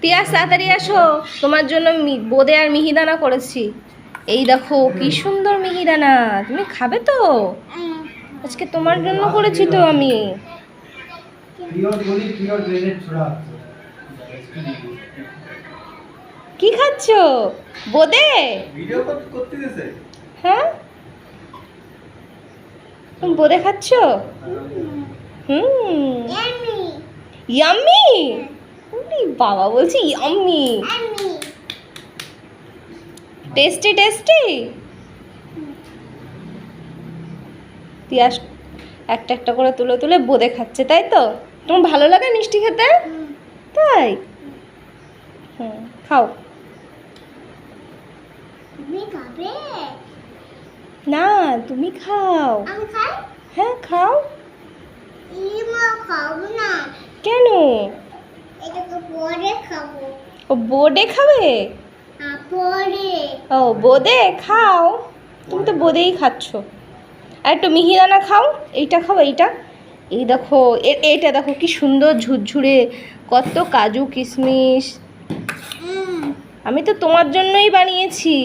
তিয়াস তাড়াতাড়ি আসো, তোমার জন্য বোঁদে আর মিহিদানা করেছি। এই দেখো কি সুন্দর মিহিদানা, তুমি খাবে তো? আজকে তোমার জন্য করেছি তো আমি। কি খাচ্ছো? বোঁদে? হ্যাঁ, তুমি বোঁদে খাচ্ছো? ইয়াম্মি। বাবা বলছি ইয়াম্মি, টেস্টি টেস্টি। তিয়াস একটা একটা করে তুলে তুলে বোঁদে খাচ্ছে, তাই তো? তোমার ভালো লাগে মিষ্টি খেতে? তাই? হুম, খাও। না, তুমি খাও। হ্যাঁ, খাও। কেন? ও বোঁদে খাবে? ও বোঁদে খাও, তুমি তো বোঁদেই খাচ্ছ। আর একটু মিহিদানা খাও, এইটা খাও, এইটা। এই দেখো, এইটা দেখো কি সুন্দর ঝুরঝুরে, কত কাজু কিশমিশ। আমি তো তোমার জন্যই বানিয়েছি।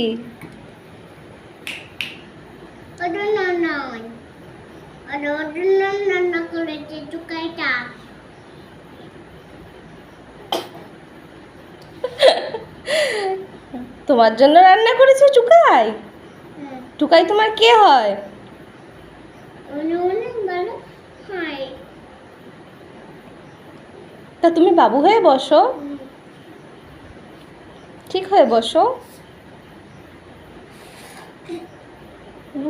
তোমার জন্য রান্না করেছো টুকাই? টুকাই তোমার কে হয়? তা তুমি বাবু হয়ে বসো, ঠিক হয়ে বসো।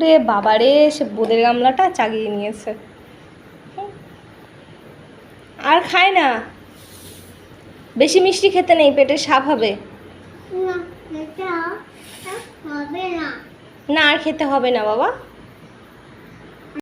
রে বাবারে, সে বোঁদের গামলাটা চাগিয়ে নিয়েছে। আর খায় না, বেশি মিষ্টি খেতে নেই, পেটে সাপ হবে। না, আর খেতে হবে না বাবা।